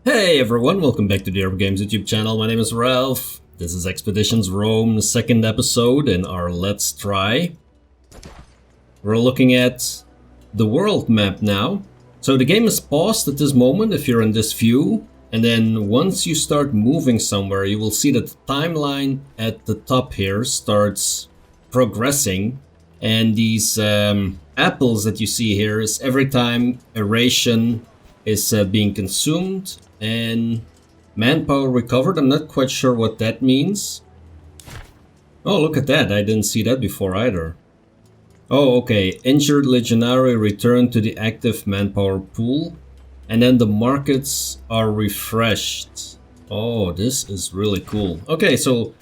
Hey everyone, welcome back to the RPGames YouTube channel. My name is Ralph. This is Expeditions Rome, the second episode in our Let's Try. We're looking at the world map now. So the game is paused at this moment if you're in this view. And then once you start moving somewhere, you will see that the timeline at the top here starts progressing. And these apples that you see here is every time a ration is being consumed and manpower recovered. I'm not quite sure what that means. Oh, look at that. I didn't see that before either. Oh, okay. Injured legionary return to the active manpower pool. And then the markets are refreshed. Oh, this is really cool. Okay, so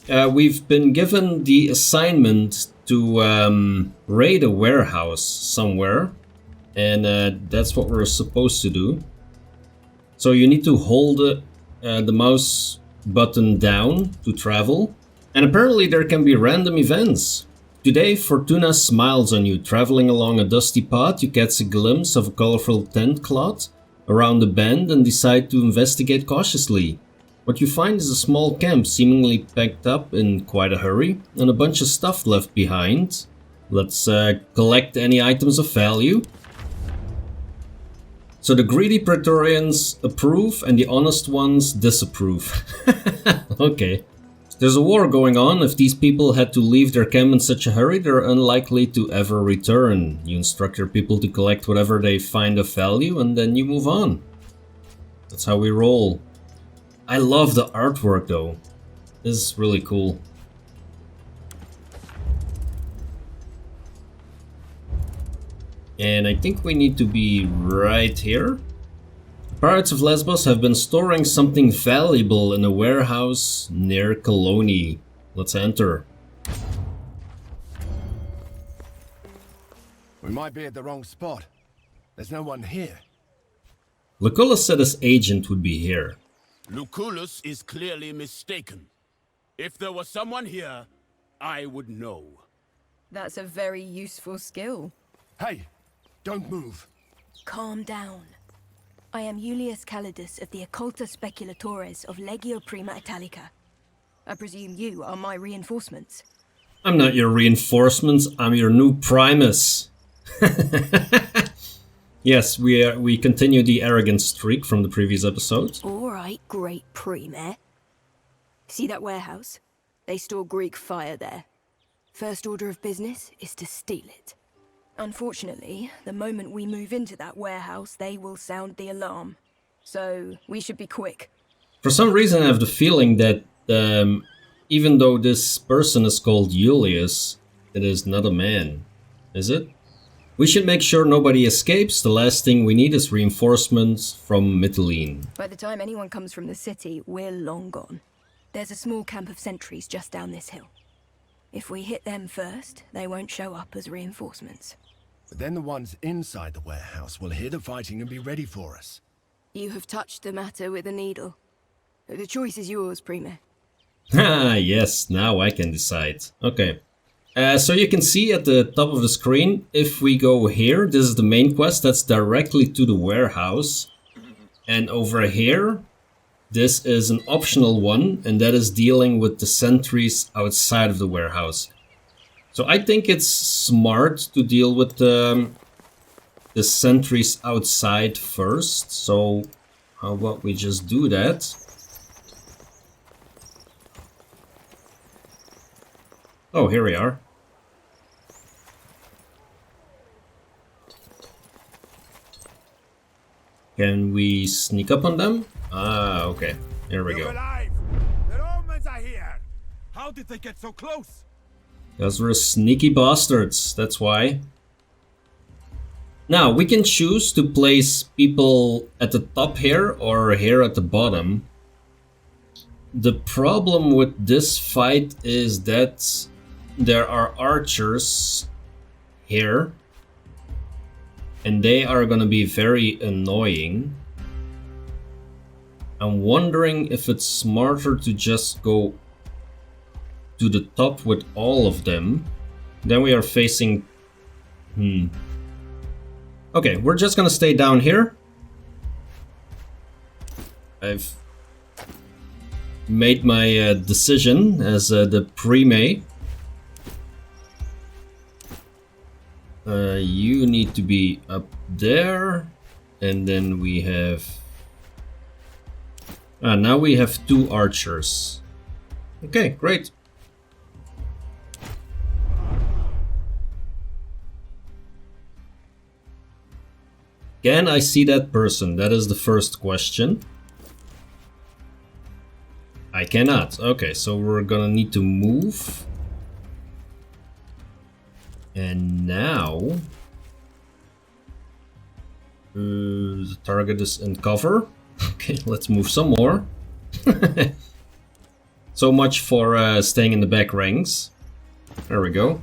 we've been given the assignment to raid a warehouse somewhere. And that's what we're supposed to do. So you need to hold the mouse button down to travel. And apparently there can be random events. Today, Fortuna smiles on you. Traveling along a dusty path, you catch a glimpse of a colorful tent cloth around the bend and decide to investigate cautiously. What you find is a small camp, seemingly packed up in quite a hurry, and a bunch of stuff left behind. Let's collect any items of value. So the greedy Praetorians approve and the honest ones disapprove. Okay. There's a war going on. If these people had to leave their camp in such a hurry, they're unlikely to ever return. You instruct your people to collect whatever they find of value and then you move on. That's how we roll. I love the artwork though. This is really cool. And I think we need to be right here. Pirates of Lesbos have been storing something valuable in a warehouse near Colony. Let's enter. We might be at the wrong spot. There's no one here. Lucullus said his agent would be here. Lucullus is clearly mistaken. If there was someone here, I would know. That's a very useful skill. Hey, don't move. Calm down. I am Julius Calidus of the Occulta Speculatores of Legio Prima Italica. I presume you are my reinforcements. I'm not your reinforcements, I'm your new Primus. Yes, we continue the arrogant streak from the previous episode. Alright, great Prime. See that warehouse? They store Greek fire there. First order of business is to steal it. Unfortunately, the moment we move into that warehouse, they will sound the alarm. So, we should be quick. For some reason I have the feeling that even though this person is called Julius, it is not a man. Is it? We should make sure nobody escapes. The last thing we need is reinforcements from Mytilene. By the time anyone comes from the city, we're long gone. There's a small camp of sentries just down this hill. If we hit them first, they won't show up as reinforcements. But then the ones inside the warehouse will hear the fighting and be ready for us. You have touched the matter with a needle. The choice is yours, Prime. Ah, yes, now I can decide. Okay. So you can see at the top of the screen, if we go here, this is the main quest, that's directly to the warehouse. And over here, this is an optional one, and that is dealing with the sentries outside of the warehouse. So I think it's smart to deal with the sentries outside first. So how about we just do that? Oh, here we are. Can we sneak up on them? Ah, okay. Here we go. Alive! The Romans are here! How did they get so close? Because we're sneaky bastards, that's why. Now, we can choose to place people at the top here or here at the bottom. The problem with this fight is that there are archers here. And they are gonna be very annoying. I'm wondering if it's smarter to just go to the top with all of them. Then we are facing... Okay, we're just gonna stay down here. I've made my decision as the prime. You need to be up there, and then we have... now we have 2 archers. Okay, great. Can I see that person? That is the first question. I cannot. Okay, so we're gonna need to move. And now... the target is in cover. Okay, let's move some more. So much for staying in the back ranks. There we go.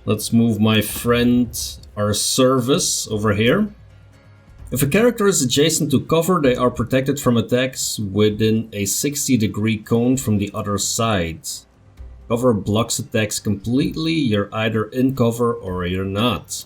Let's move my friend, our service, over here. If a character is adjacent to cover, they are protected from attacks within a 60-degree cone from the other side. Cover blocks attacks completely, you're either in cover or you're not.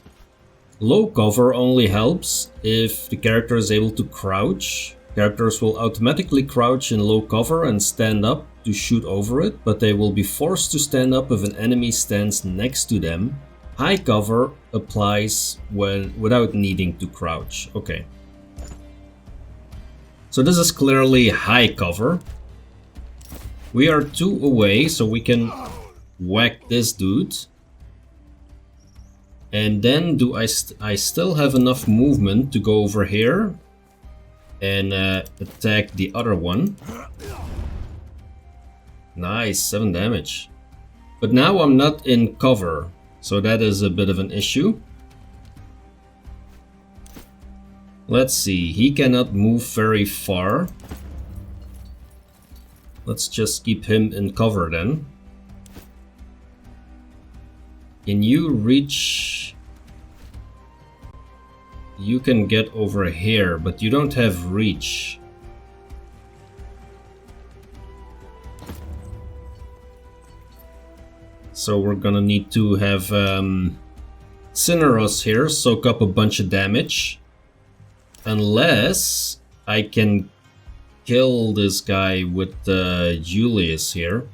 Low cover only helps if the character is able to crouch. Characters will automatically crouch in low cover and stand up to shoot over it, but they will be forced to stand up if an enemy stands next to them. High cover applies without needing to crouch. Okay. So this is clearly high cover. We are 2 away, so we can whack this dude. And then do I still have enough movement to go over here and attack the other one. Nice, 7 damage. But now I'm not in cover, so that is a bit of an issue. Let's see, he cannot move very far. Let's just keep him in cover then. Can you reach... You can get over here, but you don't have reach. So we're gonna need to have Cineros here soak up a bunch of damage. Unless I can kill this guy with Julius here.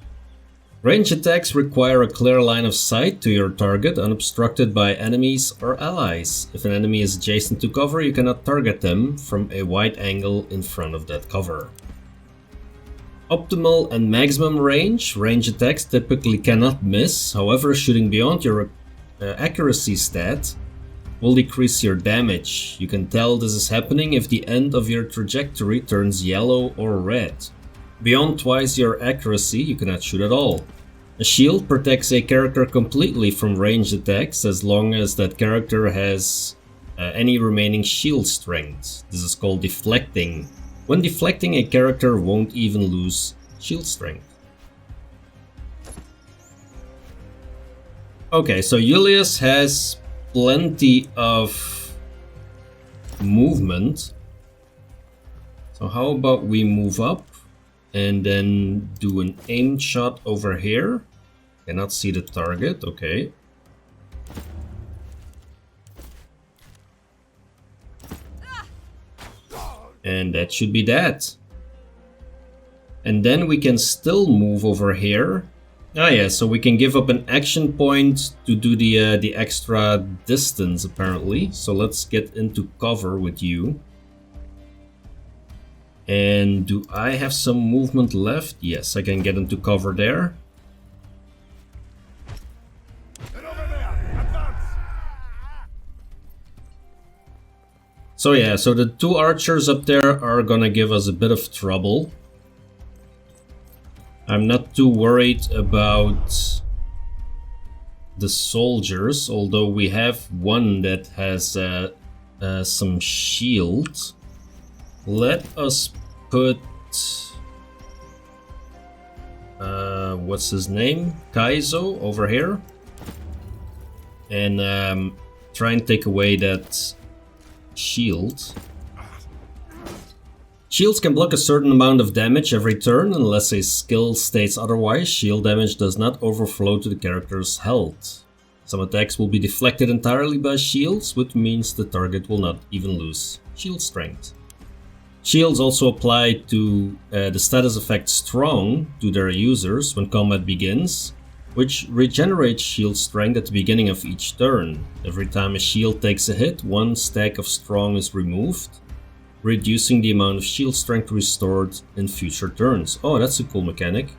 Range attacks require a clear line of sight to your target, unobstructed by enemies or allies. If an enemy is adjacent to cover, you cannot target them from a wide angle in front of that cover. Optimal and maximum range. Range attacks typically cannot miss, however shooting beyond your accuracy stat will decrease your damage. You can tell this is happening if the end of your trajectory turns yellow or red. Beyond twice your accuracy, you cannot shoot at all. A shield protects a character completely from ranged attacks as long as that character has any remaining shield strength. This is called deflecting. When deflecting, a character won't even lose shield strength. Okay, so Julius has plenty of movement. So how about we move up and then do an aim shot over here. Cannot see the target, okay. And that should be that. And then we can still move over here. Ah yeah, so we can give up an action point to do the extra distance apparently. So let's get into cover with you. And do I have some movement left? Yes, I can get into cover there. So yeah, so the 2 archers up there are gonna give us a bit of trouble. I'm not too worried about the soldiers, although we have one that has some shield. Let us put... what's his name? Kaizo over here. And try and take away that shield. Shields can block a certain amount of damage every turn unless a skill states otherwise. Shield damage does not overflow to the character's health. Some attacks will be deflected entirely by shields, which means the target will not even lose shield strength. Shields also apply to the status effect Strong to their users when combat begins, which regenerates shield strength at the beginning of each turn. Every time a shield takes a hit, 1 stack of Strong is removed, reducing the amount of shield strength restored in future turns. Oh, that's a cool mechanic.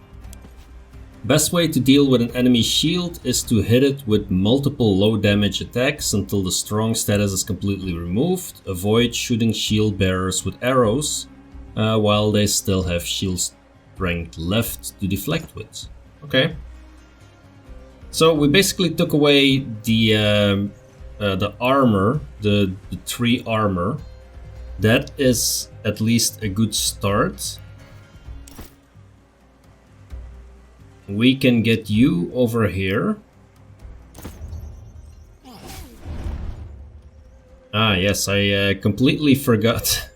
Best way to deal with an enemy shield is to hit it with multiple low damage attacks until the Strong status is completely removed. Avoid shooting shield bearers with arrows while they still have shield strength left to deflect with. Okay. So we basically took away the armor, the 3 armor. That is at least a good start. We can get you over here. Ah, yes, I completely forgot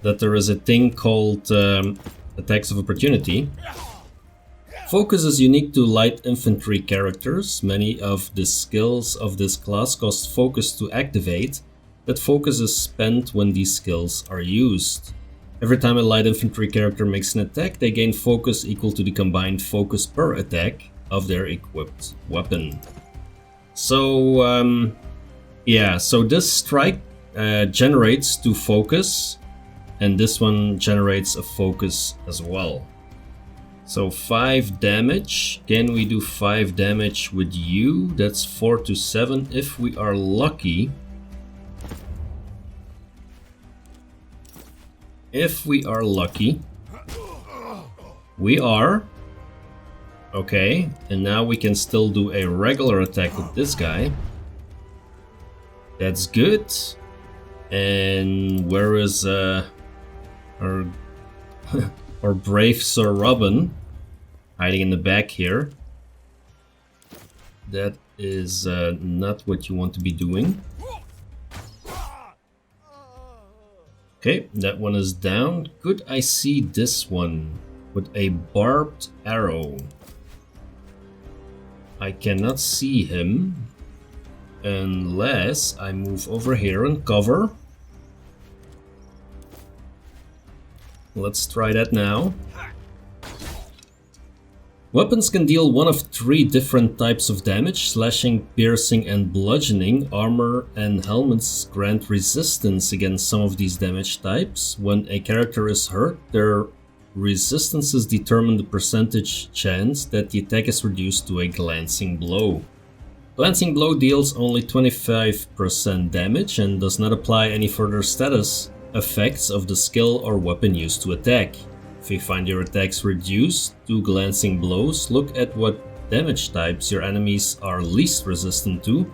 that there is a thing called attacks of opportunity. Focus is unique to light infantry characters. Many of the skills of this class cost focus to activate. That focus is spent when these skills are used. Every time a light infantry character makes an attack, they gain focus equal to the combined focus per attack of their equipped weapon. So, yeah, so this strike generates 2 focus, and this one generates a focus as well. So 5 damage. Can we do 5 damage with you? That's 4 to 7 if we are lucky. If we are lucky. We are. Okay, and now we can still do a regular attack with this guy. That's good. And where is our brave Sir Robin? Hiding in the back here. That is not what you want to be doing. Okay, that one is down. Could I see this one with a barbed arrow? I cannot see him unless I move over here and cover. Let's try that now. Weapons can deal one of 3 different types of damage: slashing, piercing, and bludgeoning. Armor and helmets grant resistance against some of these damage types. When a character is hurt, their resistances determine the percentage chance that the attack is reduced to a glancing blow. Glancing blow deals only 25% damage and does not apply any further status effects of the skill or weapon used to attack. If you find your attacks reduced to glancing blows, look at what damage types your enemies are least resistant to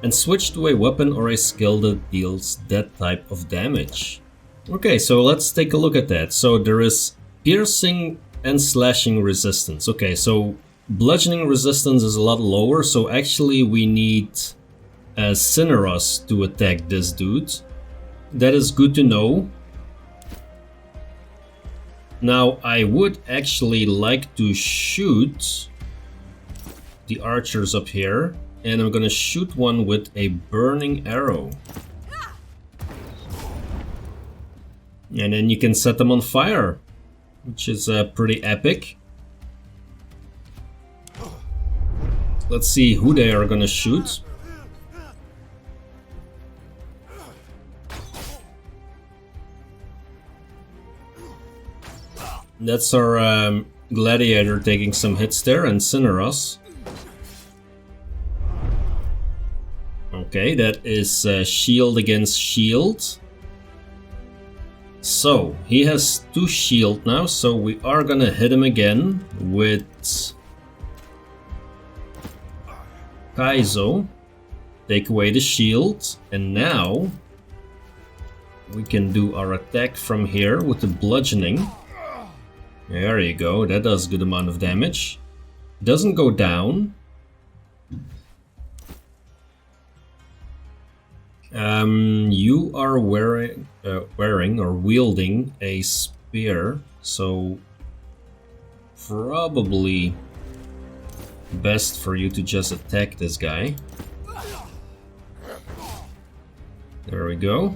and switch to a weapon or a skill that deals that type of damage. Okay, so let's take a look at that. So there is piercing and slashing resistance. Okay, so bludgeoning resistance is a lot lower, so actually we need Cineros to attack this dude. That is good to know. Now, I would actually like to shoot the archers up here, and I'm gonna shoot one with a burning arrow. And then you can set them on fire, which is pretty epic. Let's see who they are gonna shoot. That's our gladiator taking some hits there, and Cineros. Okay, that is shield against shield. So, he has 2 shield now, so we are gonna hit him again with Kaizo. Take away the shield, and now we can do our attack from here with the bludgeoning. There you go, that does a good amount of damage. Doesn't go down. You are wearing or wielding a spear, so probably best for you to just attack this guy. There we go.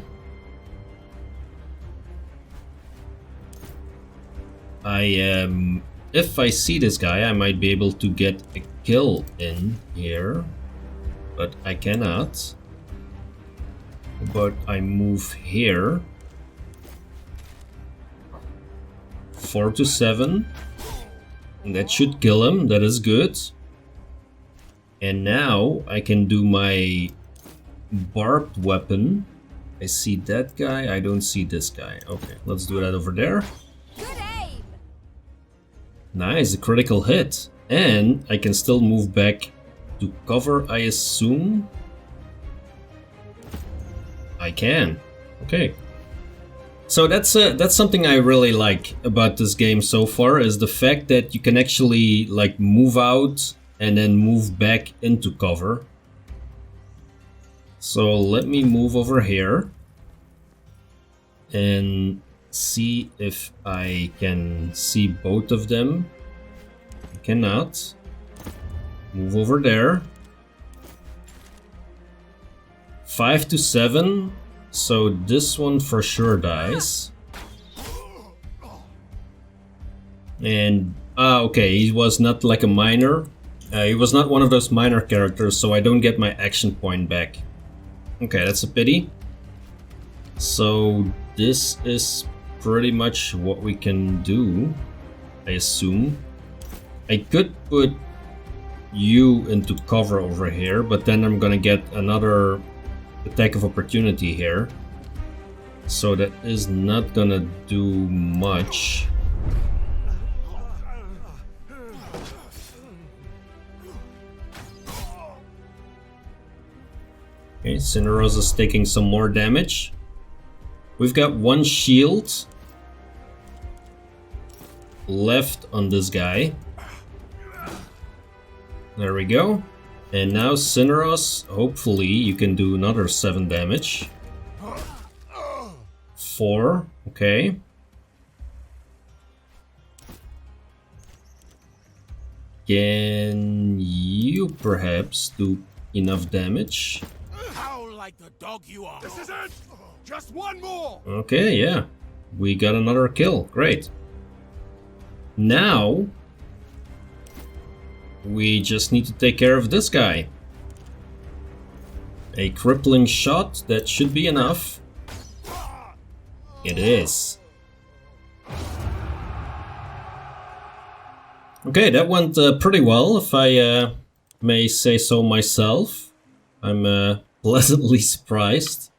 If I see this guy, I might be able to get a kill in here, but I cannot. But I move here. 4 to 7. That should kill him. That is good. And now I can do my barbed weapon. I see that guy. I don't see this guy. Okay, let's do that over there. Nice, a critical hit. And I can still move back to cover, I assume. I can. Okay. So that's something I really like about this game so far, is the fact that you can actually like move out and then move back into cover. So let me move over here and see if I can see both of them. I cannot. Move over there. 5 to 7. So this one for sure dies. And okay, he was not like a minor. He was not one of those minor characters, so I don't get my action point back. Okay, that's a pity. So this is pretty much what we can do, I assume. I could put you into cover over here, but then I'm gonna get another attack of opportunity here. So that is not gonna do much. Okay, Cineros is taking some more damage. We've got one shield left on this guy. There we go. And now Cineros, hopefully you can do another 7 damage. 4, okay. Can you perhaps do enough damage? Howl like the dog you are. This is it. Just one more. Okay, yeah. We got another kill. Great. Now we just need to take care of this guy. A crippling shot, that should be enough. It is. Okay, that went pretty well, if I may say so myself. I'm pleasantly surprised.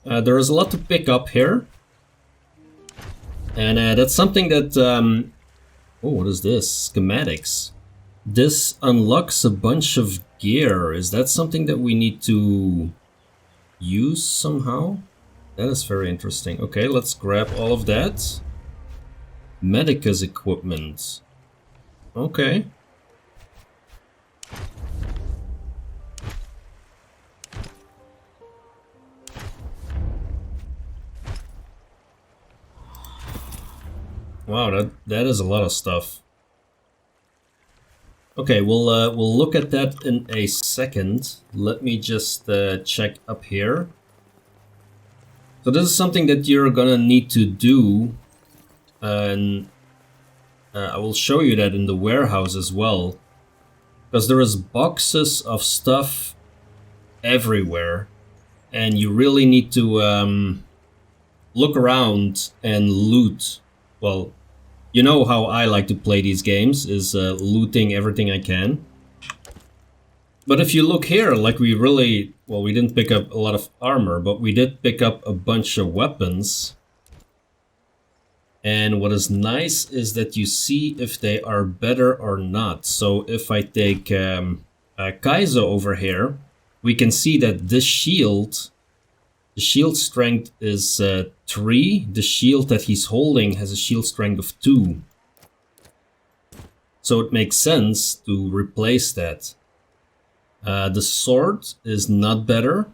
There is a lot to pick up here. And that's something that... oh, what is this? Schematics. This unlocks a bunch of gear. Is that something that we need to use somehow? That is very interesting. Okay, let's grab all of that. Medicus equipment. Okay. Wow, that is a lot of stuff. Okay, we'll look at that in a second. Let me just check up here. So this is something that you're gonna need to do, and I will show you that in the warehouse as well, because there is boxes of stuff everywhere, and you really need to look around and loot. Well, you know how I like to play these games, is looting everything I can. But if you look here, like we really... Well, we didn't pick up a lot of armor, but we did pick up a bunch of weapons. And what is nice is that you see if they are better or not. So if I take Kaizo over here, we can see that this shield... The shield strength is 3. The shield that he's holding has a shield strength of 2. So it makes sense to replace that. The sword is not better.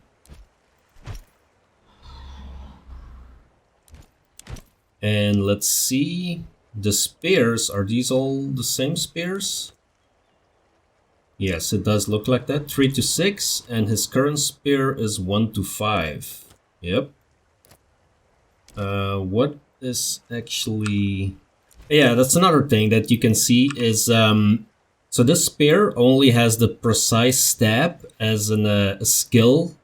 And let's see. The spears, are these all the same spears? Yes, it does look like that. 3 to 6, and his current spear is 1 to 5. Yep. What is actually... Yeah, that's another thing that you can see is... so this spear only has the precise stab as a skill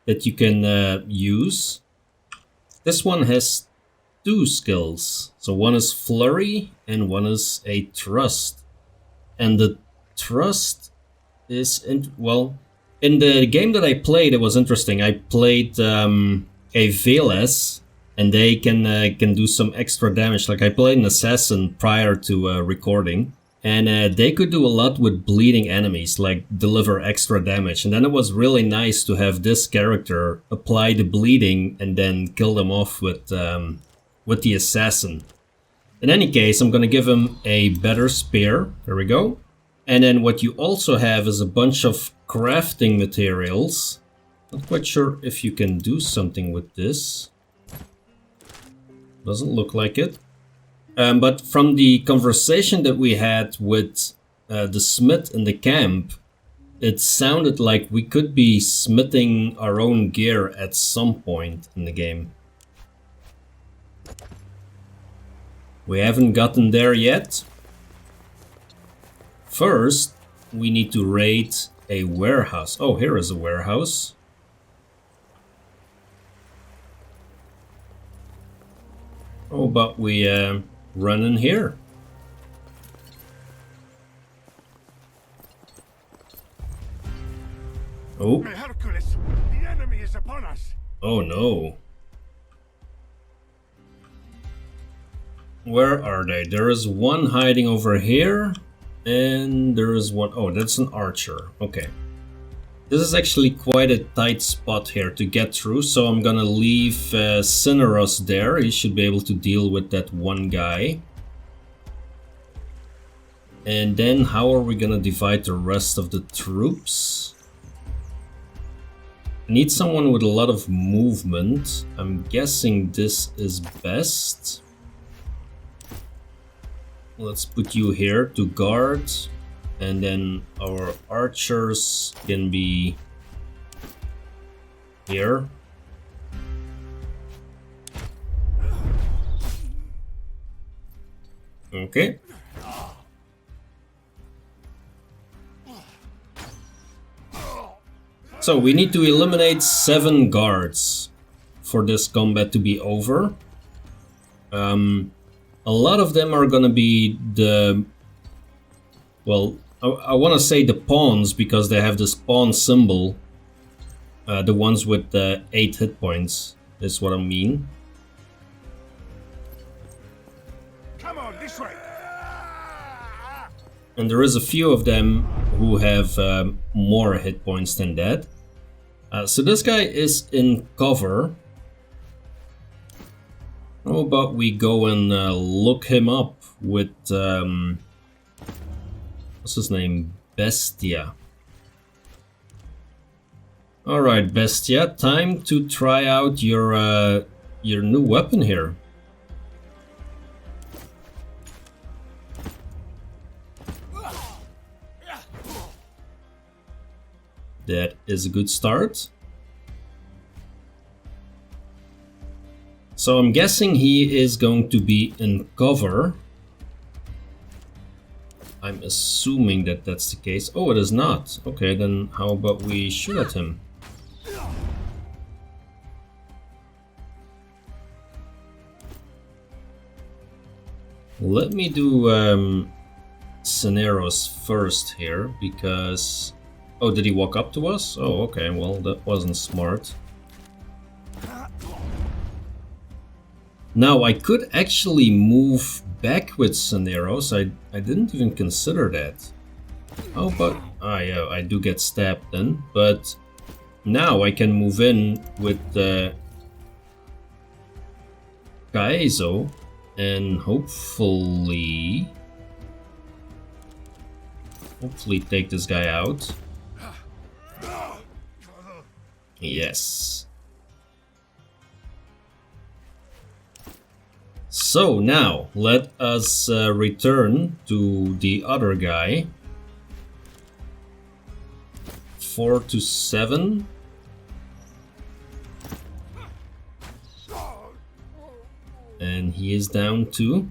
that you can use. This one has 2 skills. So one is flurry and one is a thrust. And the thrust is... in the game that I played, it was interesting. I played a Veles, and they can do some extra damage. Like I played an assassin prior to recording, and they could do a lot with bleeding enemies, like deliver extra damage. And then it was really nice to have this character apply the bleeding and then kill them off with the assassin. In any case, I'm gonna give him a better spear. There we go. And then what you also have is a bunch of crafting materials. Not quite sure if you can do something with this. Doesn't look like it. But from the conversation that we had with the smith in the camp, it sounded like we could be smithing our own gear at some point in the game. We haven't gotten there yet. First, we need to raid a warehouse. Oh, here is a warehouse. Oh, but we run in here. Oh. Hercules, the enemy is upon us. Oh no. Where are they? There is one hiding over here, and there is one... Oh, that's an archer. Okay. This is actually quite a tight spot here to get through, so I'm gonna leave Cineros there. He should be able to deal with that one guy. And then how are we gonna divide the rest of the troops? I need someone with a lot of movement. I'm guessing this is best. Let's put you here to guard. And then our archers can be here. Okay. So we need to eliminate 7 guards for this combat to be over. A lot of them are gonna be the... Well, I want to say the pawns because they have this pawn symbol. The ones with 8 hit points is what I mean. Come on, this way. And there is a few of them who have more hit points than that. So this guy is in cover. How about we go and look him up with... what's his name? Bestia. Alright, Bestia, time to try out your new weapon here. That is a good start. So I'm guessing he is going to be in cover. I'm assuming that that's the case. Oh, it is not. Okay, then how about we shoot at him? Let me do Cineros first here, because... Oh, did he walk up to us? Oh, okay, well, that wasn't smart. Now, I could actually move back with Cineros. I didn't even consider that. Oh, but... Ah, yeah, I do get stabbed then. But now I can move in with Kaezo and hopefully take this guy out. Yes. So now, let us return to the other guy. 4 to 7. And he is down too.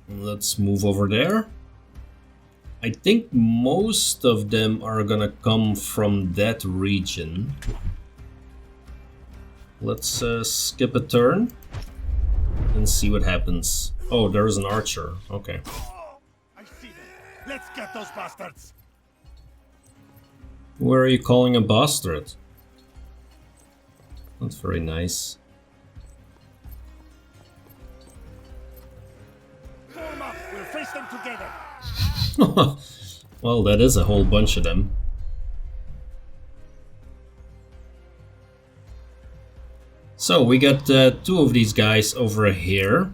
Let's move over there. I think most of them are gonna come from that region. Let's skip a turn and see what happens. Oh, there's an archer. Okay. I see them. Let's get those bastards. Where are you calling a bastard? That's very nice. Form up. We'll face them together. Well, that is a whole bunch of them. So we got 2 of these guys over here.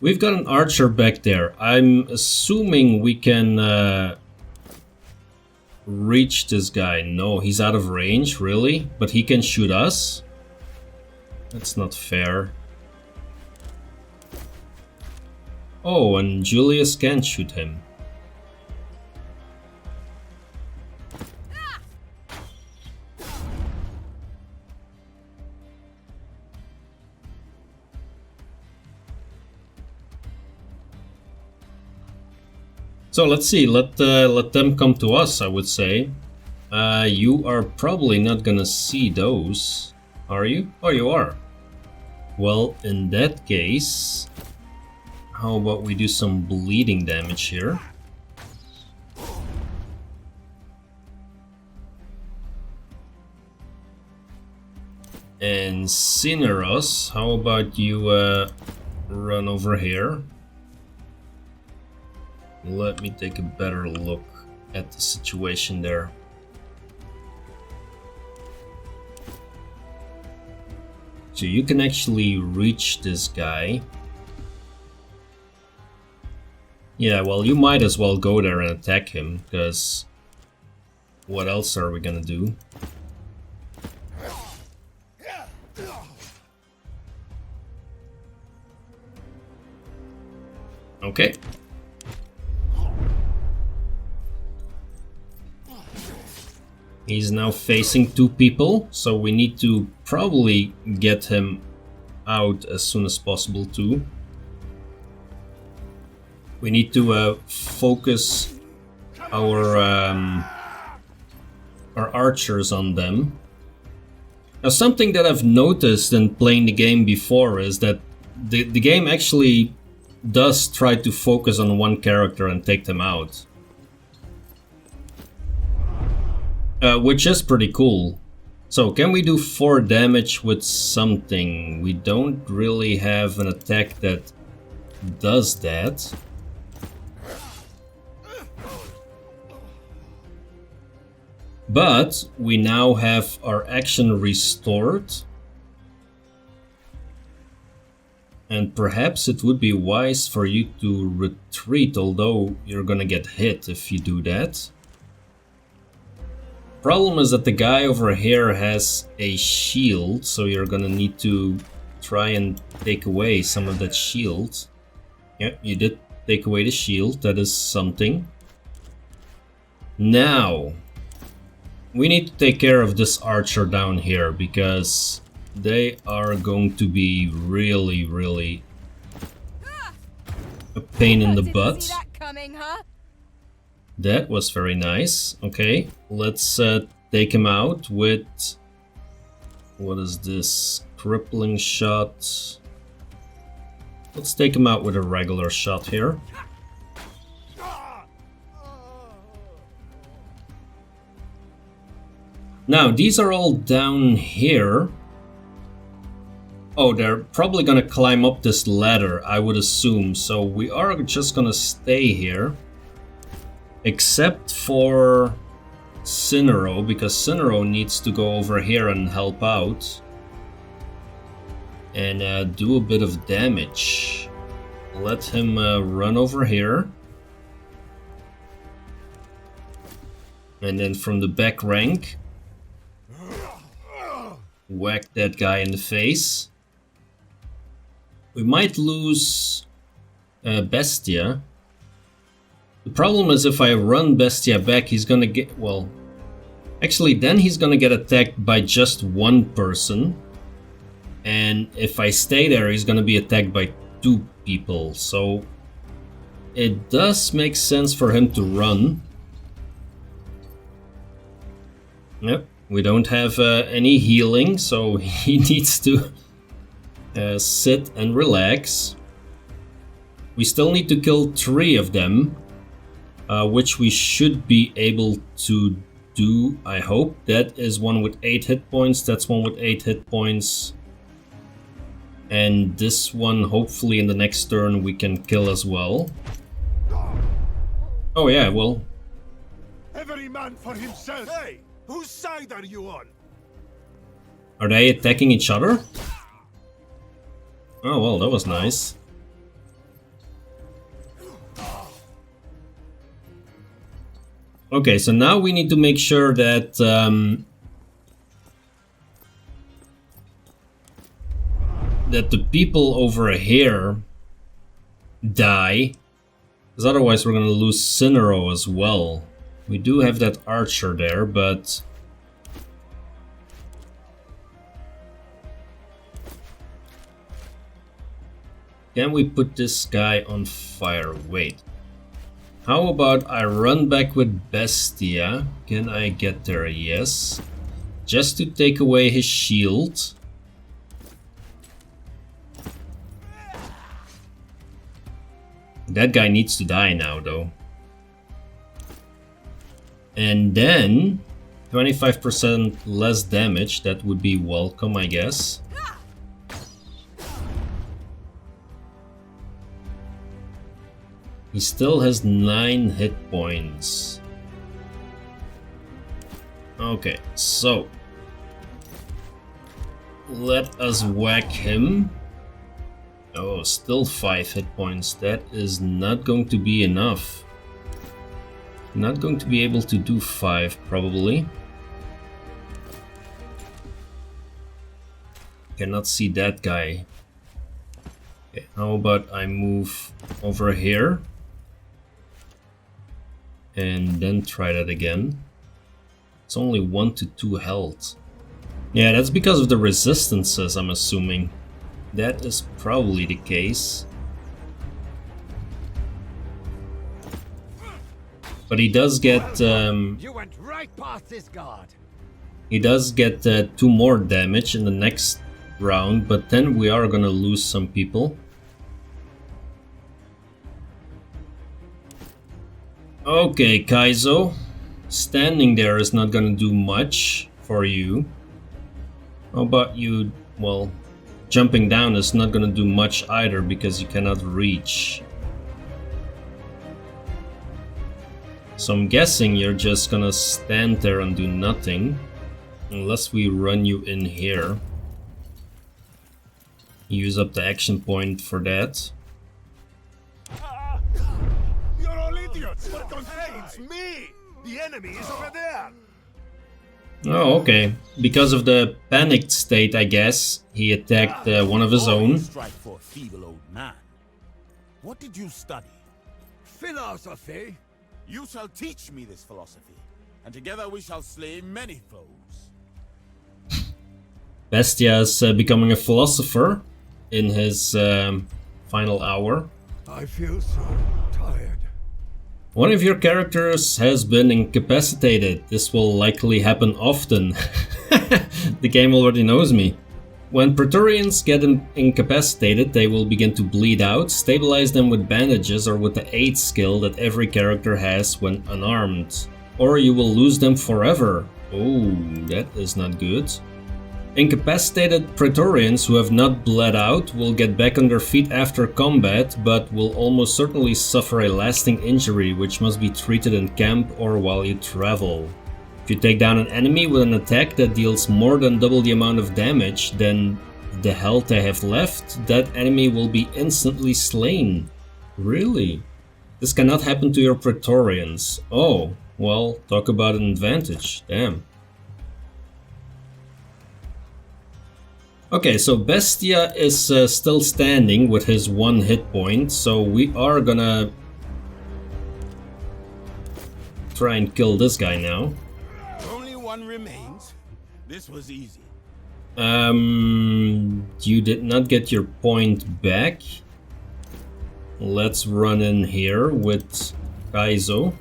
We've got an archer back there. I'm assuming we can reach this guy. No, he's out of range, really? But he can shoot us? That's not fair. Oh, and Julius can shoot him. So let's see, let them come to us, I would say. You are probably not gonna see those, are you? Oh, you are. Well, in that case, how about we do some bleeding damage here? And Cineros, how about you run over here? Let me take a better look at the situation there. So you can actually reach this guy. Yeah, well, you might as well go there and attack him, because what else are we gonna do? Okay. He's now facing 2 people, so we need to probably get him out as soon as possible too. We need to focus our archers on them. Now, something that I've noticed in playing the game before is that the game actually does try to focus on one character and take them out. Which is pretty cool. So, can we do 4 damage with something? We don't really have an attack that does that. But we now have our action restored. And perhaps it would be wise for you to retreat, although you're gonna get hit if you do that. Problem is that the guy over here has a shield, so you're gonna need to try and take away some of that shield. Yeah, you did take away the shield, that is something. Now, we need to take care of this archer down here, because they are going to be really, really a pain in the butt. See that coming, huh? That was very nice. Okay, let's take him out with... what is this? Crippling shot. Let's take him out with a regular shot here. Now, these are all down here. Oh, they're probably gonna climb up this ladder, I would assume. So we are just gonna stay here. Except for Cinero, because Cinero needs to go over here and help out. And do a bit of damage. Let him run over here. And then from the back rank, whack that guy in the face. We might lose Bestia. The problem is if I run Bestia back, he's gonna get... well... actually, then he's gonna get attacked by just one person. And if I stay there, he's gonna be attacked by 2 people. So it does make sense for him to run. Yep, we don't have any healing, so he needs to sit and relax. We still need to kill 3 of them, which we should be able to do, I hope. That is one with 8 hit points, that's one with 8 hit points. And this one, hopefully in the next turn, we can kill as well. Oh yeah, well... Every man for himself! Hey! Whose side are you on? are they attacking each other? Oh well, that was nice. Okay, so now we need to make sure that that the people over here die, because otherwise we're gonna lose Cinero as well. We do have that archer there, but can we put this guy on fire? Wait. How about I run back with Bestia? Can I get there? Yes. Just to take away his shield. That guy needs to die now, though. And then 25% less damage. That would be welcome, I guess. He still has 9 hit points. Okay, so let us whack him. Oh, still 5 hit points. That is not going to be enough. Not going to be able to do 5, probably. Cannot see that guy. Okay, how about I move over here? And then try that again. It's only 1 to 2 health. Yeah, that's because of the resistances, I'm assuming. That is probably the case. But he does get You went right past this guard. he does get 2 more damage in the next round, but then we are gonna lose some people. Okay, Kaizo. Standing there is not gonna do much for you. How about you, well, jumping down is not gonna do much either because you cannot reach. So I'm guessing you're just gonna stand there and do nothing. Unless we run you in here. Use up the action point for that. You're all idiots! What contains me? The enemy is over there! Oh, okay. Because of the panicked state, I guess, he attacked one of his own. Strike for a feeble old man. What did you study? Philosophy? You shall teach me this philosophy, and together we shall slay many foes. Bestia is becoming a philosopher in his final hour. I feel so tired. One of your characters has been incapacitated. This will likely happen often. The game already knows me. When Praetorians get incapacitated, they will begin to bleed out. Stabilize them with bandages or with the aid skill that every character has when unarmed. Or you will lose them forever. Oh, that is not good. Incapacitated Praetorians who have not bled out will get back on their feet after combat, but will almost certainly suffer a lasting injury which must be treated in camp or while you travel. If you take down an enemy with an attack that deals more than double the amount of damage than the health they have left, that enemy will be instantly slain. Really? This cannot happen to your Praetorians. Oh, well, talk about an advantage. Damn. Okay, so Bestia is still standing with his 1 hit point, so we are gonna try and kill this guy now. Only one remains. This was easy. You did not get your point back. Let's run in here with Kaizo.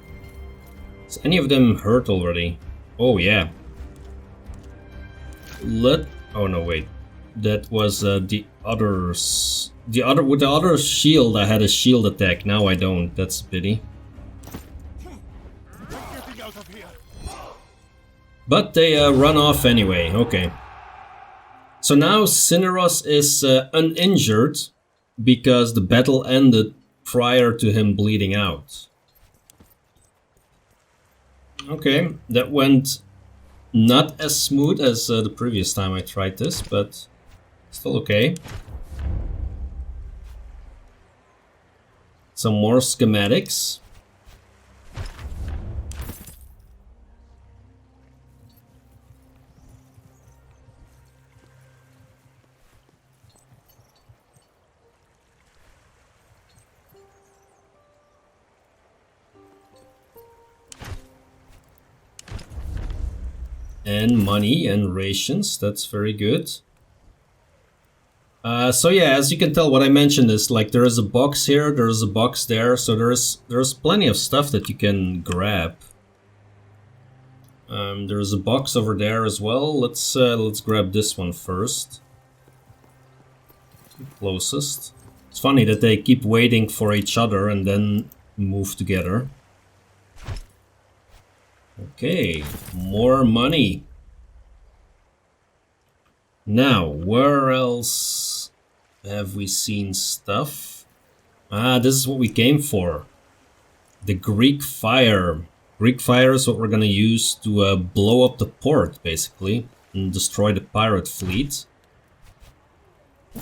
Is any of them hurt already? Oh yeah. Oh no, wait. That was the others. With the other shield, I had a shield attack. Now I don't. That's a pity. Getting out of here. But they run off anyway. Okay. So now Cineros is uninjured because the battle ended prior to him bleeding out. Okay, that went not as smooth as the previous time I tried this, but still okay. Some more schematics. And money and rations, that's very good. So yeah, as you can tell, what I mentioned is like there is a box here, there is a box there, so there's plenty of stuff that you can grab. There is a box over there as well. Let's grab this one first. Closest. It's funny that they keep waiting for each other and then move together. Okay, more money. Now, where else have we seen stuff? Ah, this is what we came for. The Greek fire. Greek fire is what we're gonna use to blow up the port, basically, and destroy the pirate fleet.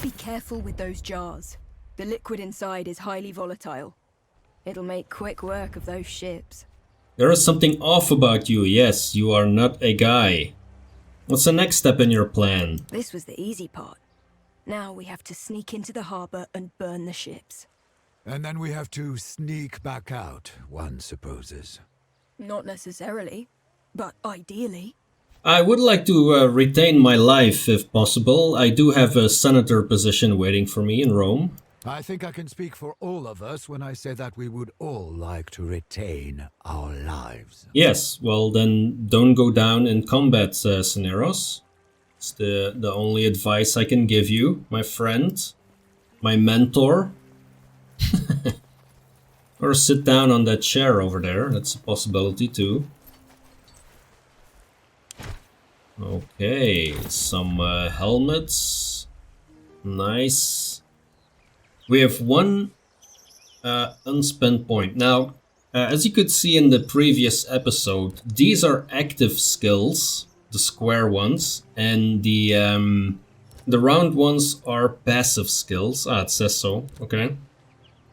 Be careful with those jars. The liquid inside is highly volatile. It'll make quick work of those ships. There is something off about you. Yes, you are not a guy. What's the next step in your plan? This was the easy part. Now we have to sneak into the harbor and burn the ships. And then we have to sneak back out, one supposes. Not necessarily, but ideally. I would like to retain my life if possible. I do have a senator position waiting for me in Rome. I think I can speak for all of us when I say that we would all like to retain our lives. Yes, well then don't go down in combat, Cineros. It's the only advice I can give you, my friend, my mentor. Or sit down on that chair over there, that's a possibility too. Okay, some helmets. Nice. We have one unspent point. Now, as you could see in the previous episode, these are active skills, the square ones, and the round ones are passive skills. Ah, it says so, okay.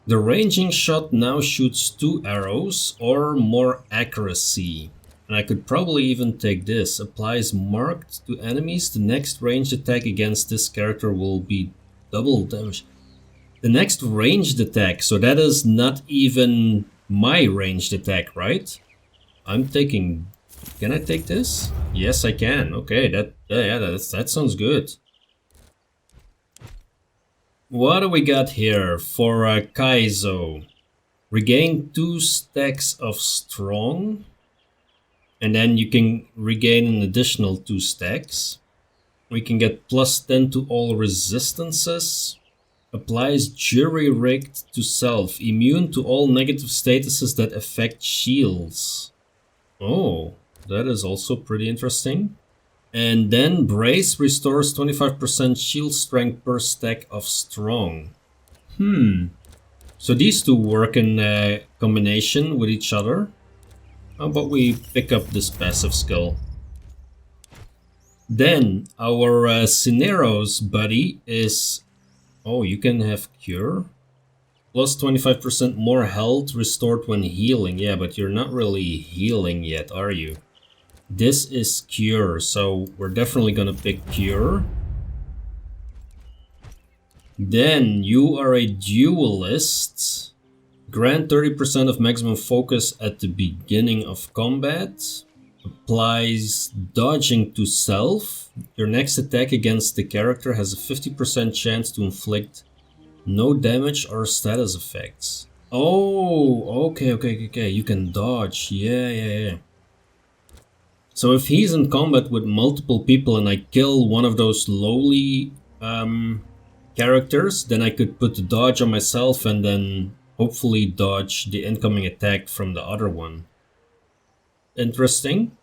The ranging shot now shoots 2 arrows or more accuracy. And I could probably even take this. Applies marked to enemies. The next ranged attack against this character will be double damage. The next ranged attack, so that is not even my ranged attack, right? I'm taking... Can I take this? Yes, I can. Okay, that sounds good. What do we got here for Kaizo? Regain 2 stacks of strong. And then you can regain an additional 2 stacks. We can get +10 to all resistances. Applies jury rigged to self. Immune to all negative statuses that affect shields. Oh, that is also pretty interesting. And then brace restores 25% shield strength per stack of strong. So these two work in combination with each other. How about we pick up this passive skill? Then our Cineros buddy is... Oh, you can have cure? Plus 25% more health restored when healing. Yeah, but you're not really healing yet, are you? This is cure, so we're definitely gonna pick cure. Then you are a duelist. Grant 30% of maximum focus at the beginning of combat. Applies dodging to self. Your next attack against the character has a 50% chance to inflict no damage or status effects. Oh, okay. You can dodge. Yeah. So if he's in combat with multiple people and I kill one of those lowly characters, then I could put the dodge on myself and then hopefully dodge the incoming attack from the other one. Interesting.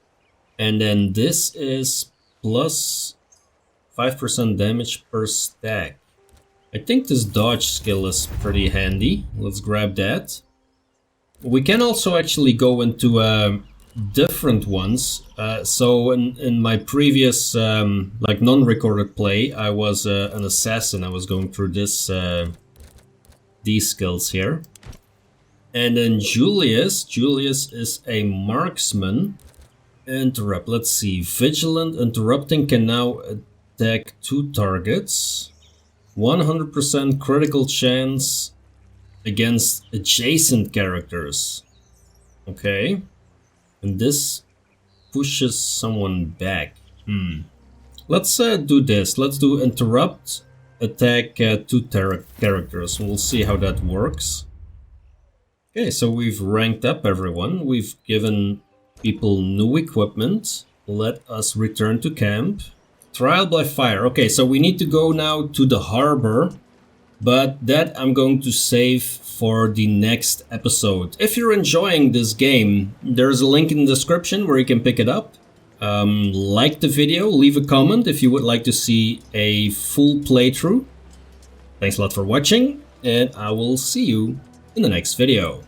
And then this is plus 5% damage per stack. I think this dodge skill is pretty handy. Let's grab that. We can also actually go into different ones. So in my previous like non-recorded play, I was an assassin. I was going through this these skills here. And then Julius is a marksman. Interrupt, let's see. Vigilant interrupting can now attack 2 targets. 100% critical chance against adjacent characters. Okay. And this pushes someone back. Let's do this. Let's do interrupt, attack 2 characters. We'll see how that works. Okay, so we've ranked up everyone. We've given people new equipment. Let us return to camp. Trial by fire. Okay, so we need to go now to the harbor. But that I'm going to save for the next episode. If you're enjoying this game, there's a link in the description where you can pick it up. Like the video, leave a comment if you would like to see a full playthrough. Thanks a lot for watching, and I will see you in the next video.